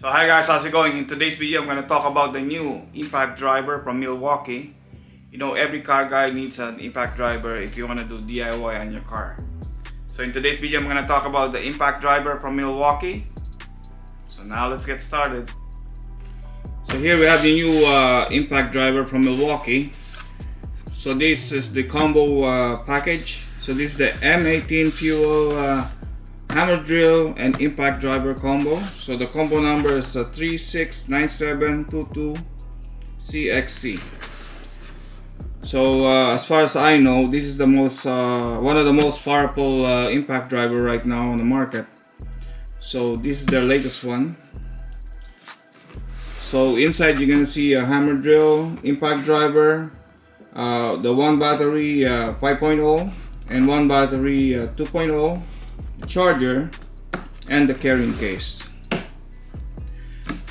So hi guys, how's it going? In today's video, I'm going to talk about the new impact driver from Milwaukee. You know, every car guy needs an impact driver if you want to do DIY on your car. So in today's video, I'm going to talk about the impact driver from Milwaukee. So now let's get started. So here we have the new impact driver from Milwaukee. So this is the combo package. So this is the M18 fuel hammer drill and impact driver combo. So the combo number is 369722CXC. So as far as I know, this is the most one of the most powerful impact driver right now on the market. So this is their latest one. So inside you're gonna see a hammer drill, impact driver, the one battery 5.0 and one battery 2.0, charger, and the carrying case.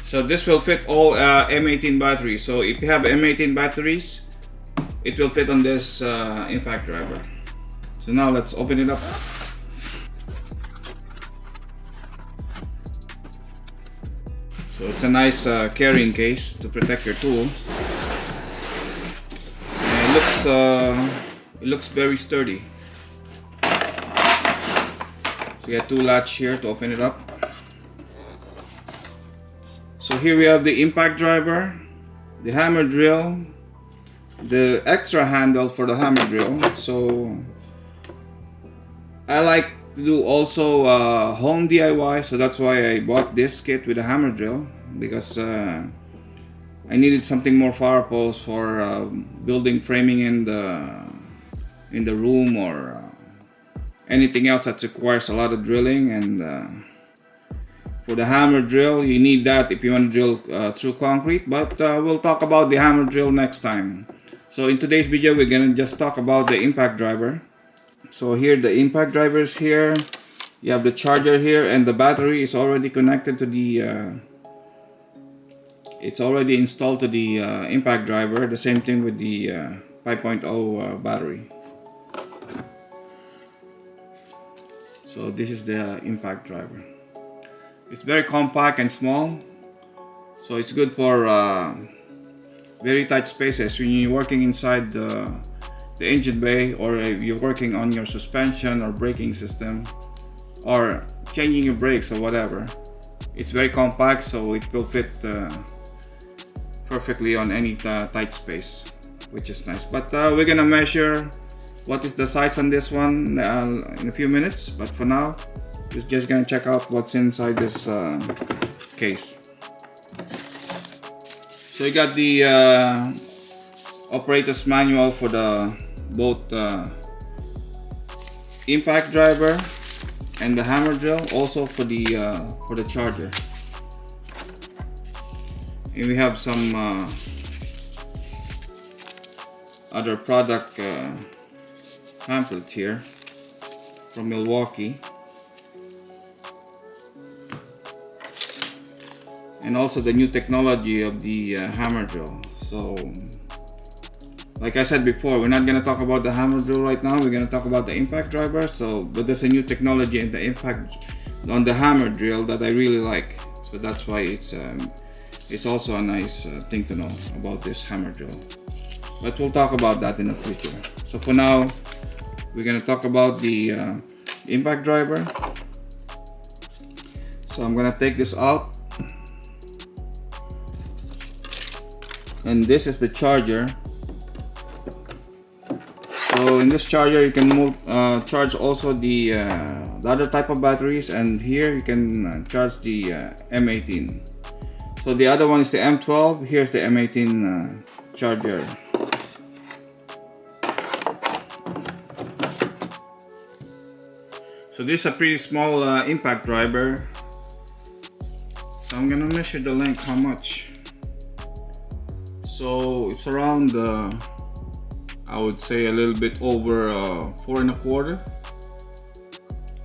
So this will fit all M18 batteries. So if you have M18 batteries, it will fit on this impact driver. So now let's open it up. So it's a nice carrying case to protect your tools. And it looks very sturdy. So you got two latch here to open it up. So here we have the impact driver, the hammer drill, the extra handle for the hammer drill. So I like to do also home DIY, so that's why I bought this kit with a hammer drill, because I needed something more powerful for building framing in the room or anything else that requires a lot of drilling. And for the hammer drill, you need that if you want to drill through concrete, but we'll talk about the hammer drill next time. So in today's video, we're gonna just talk about the impact driver. So here the impact driver is here. You have the charger here, and the battery is already connected to the it's already installed to the impact driver. The same thing with the 5.0 battery. So this is the impact driver. It's very compact and small, so it's good for very tight spaces when you're working inside the engine bay, or if you're working on your suspension or braking system, or changing your brakes or whatever. It's very compact, so it will fit perfectly on any tight space, which is nice. But we're gonna measure what is the size on this one in a few minutes, but for now we're just gonna check out what's inside this case. So you got the operator's manual for the both impact driver and the hammer drill, also for the charger. And we have some other product pamphlet here from Milwaukee, and also the new technology of the hammer drill. So like I said before, we're not going to talk about the hammer drill right now. We're going to talk about the impact driver. So but there's a new technology in the impact on the hammer drill that I really like, so that's why it's also a nice thing to know about this hammer drill. But we'll talk about that in the future. So for now, we're going to talk about the impact driver. So I'm going to take this out, and this is the charger. So in this charger you can charge also the other type of batteries, and here you can charge the M18. So the other one is the M12. Here's the M18 charger. So this is a pretty small impact driver. So I'm gonna measure the length, how much. So it's around I would say a little bit over 4 1/4.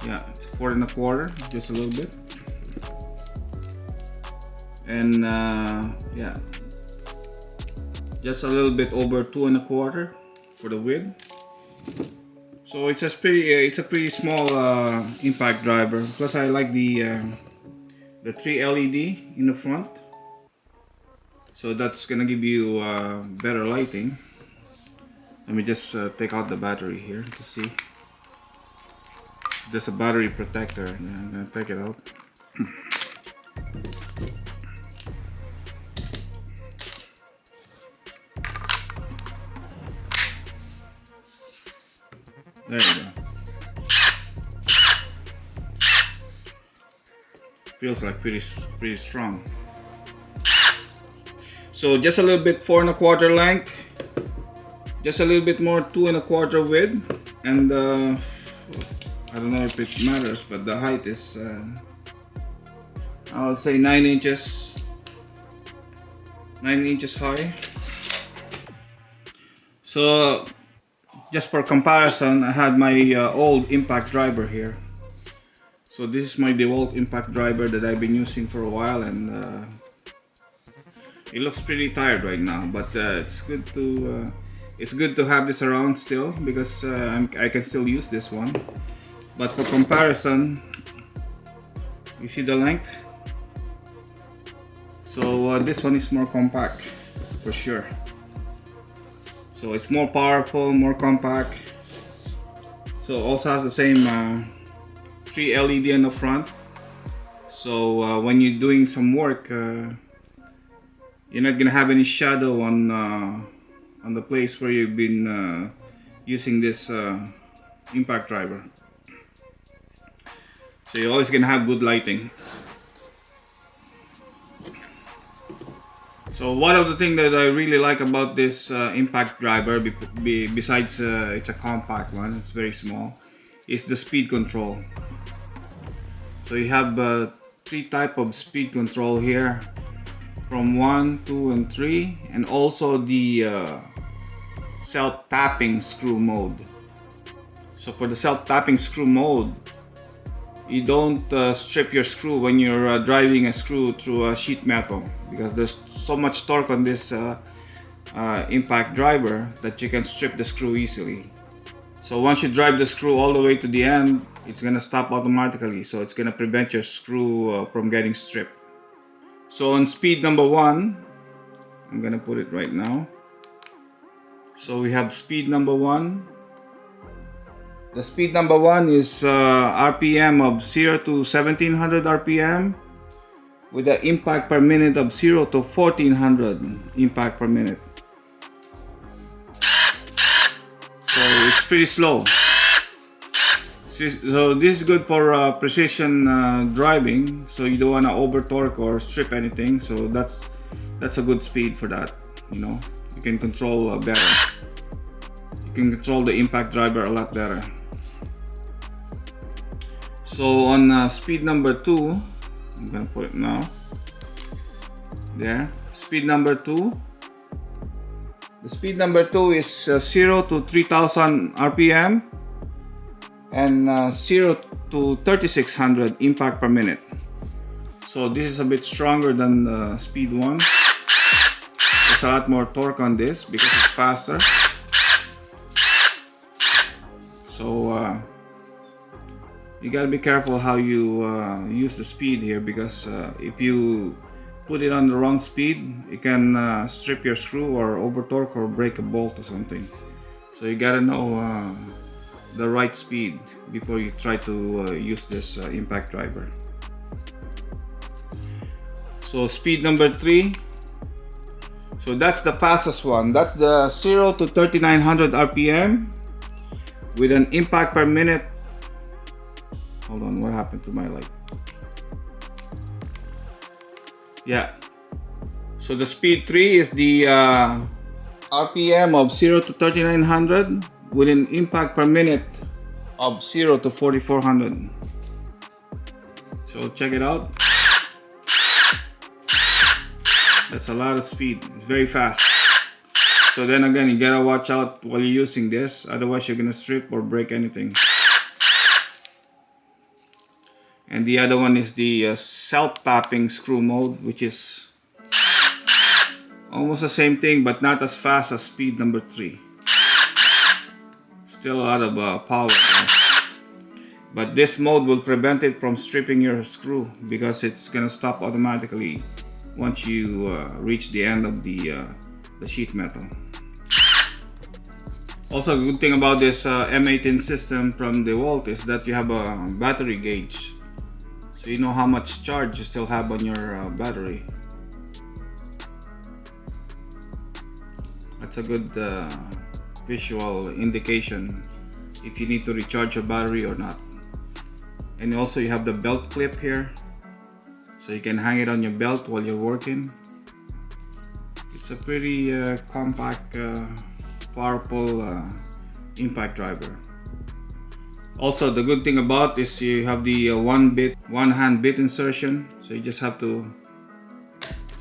Yeah, it's 4 1/4, just a little bit. And yeah, just a little bit over 2 1/4 for the width. So it's a pretty small impact driver. Plus I like the the 3 LED in the front. So that's gonna give you better lighting. Let me just take out the battery here to see. There's a battery protector. I'm gonna take it out. There you go. Feels like pretty strong. So just a little bit 4 1/4 length, just a little bit more 2 1/4 width, and I don't know if it matters, but the height is I'll say 9 inches, 9 inches high. So just for comparison, I had my old impact driver here. So this is my DeWalt impact driver that I've been using for a while, and it looks pretty tired right now. But it's good to have this around still, because I can still use this one. But for comparison, you see the length. So this one is more compact for sure. So it's more powerful, more compact. So also has the same 3 LED in the front. So when you're doing some work, you're not gonna have any shadow on the place where you've been using this impact driver. So you're always gonna have good lighting. So one of the things that I really like about this impact driver, besides it's a compact one, it's very small, is the speed control. So you have 3 types of speed control here, from 1, 2, and 3, and also the self-tapping screw mode. So for the self-tapping screw mode, you don't strip your screw when you're driving a screw through a sheet metal, because there's so much torque on this impact driver that you can strip the screw easily. So once you drive the screw all the way to the end, it's gonna stop automatically, so it's gonna prevent your screw from getting stripped. So on speed number 1, I'm gonna put it right now. So we have speed number 1. The speed number 1 is RPM of 0 to 1700 RPM, with the impact per minute of 0 to 1400 impact per minute. So it's pretty slow. So this is good for precision driving. So you don't want to over torque or strip anything. So that's a good speed for that. You know, you can control better. You can control the impact driver a lot better. So on speed number 2, I'm gonna put it now. There, speed number 2. The speed number 2 is 0 to 3000 RPM and 0 to 3600 impact per minute. So this is a bit stronger than speed 1. There's a lot more torque on this because it's faster. So you gotta be careful how you use the speed here, because if you put it on the wrong speed, it can strip your screw or over torque or break a bolt or something. So you gotta know the right speed before you try to use this impact driver. So speed number 3. So that's the fastest one. That's the 0 to 3900 RPM with an impact per minute. Hold on, what happened to my light? Yeah. So the speed 3 is the RPM of 0 to 3900 with an impact per minute of 0 to 4400. So check it out. That's a lot of speed. It's very fast. So then again, you gotta watch out while you're using this, otherwise you're gonna strip or break anything. And the other one is the self-tapping screw mode, which is almost the same thing but not as fast as speed number 3. Still a lot of power there. But this mode will prevent it from stripping your screw because it's gonna stop automatically once you reach the end of the sheet metal. Also, a good thing about this M18 system from DeWalt is that you have a battery gauge, so you know how much charge you still have on your battery. That's a good visual indication if you need to recharge your battery or not. And also you have the belt clip here, so you can hang it on your belt while you're working. It's a pretty compact, powerful impact driver. Also, the good thing about is you have the one hand bit insertion, so you just have to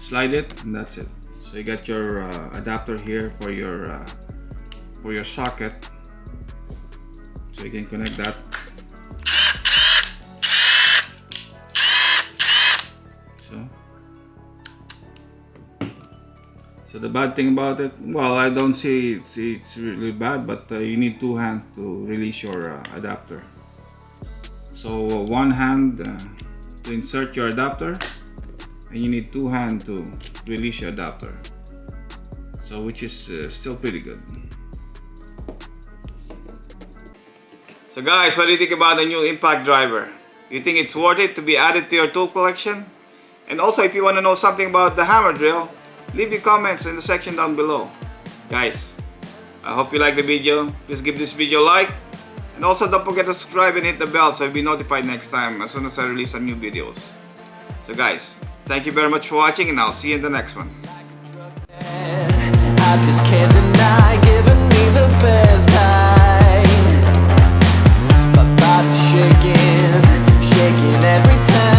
slide it and that's it. So you got your adapter here for your socket, so you can connect that. So the bad thing about it, well, I don't see it's really bad, but you need two hands to release your adapter. So one hand to insert your adapter, and you need two hands to release your adapter. So which is still pretty good. So guys, what do you think about the new impact driver? You think it's worth it to be added to your tool collection? And also, if you want to know something about the hammer drill, leave your comments in the section down below. Guys, I hope you like the video. Please give this video a like. And also don't forget to subscribe and hit the bell so you'll be notified next time as soon as I release some new videos. So guys, thank you very much for watching, and I'll see you in the next one. I just can't deny giving me the best high. My body's shaking, shaking every time.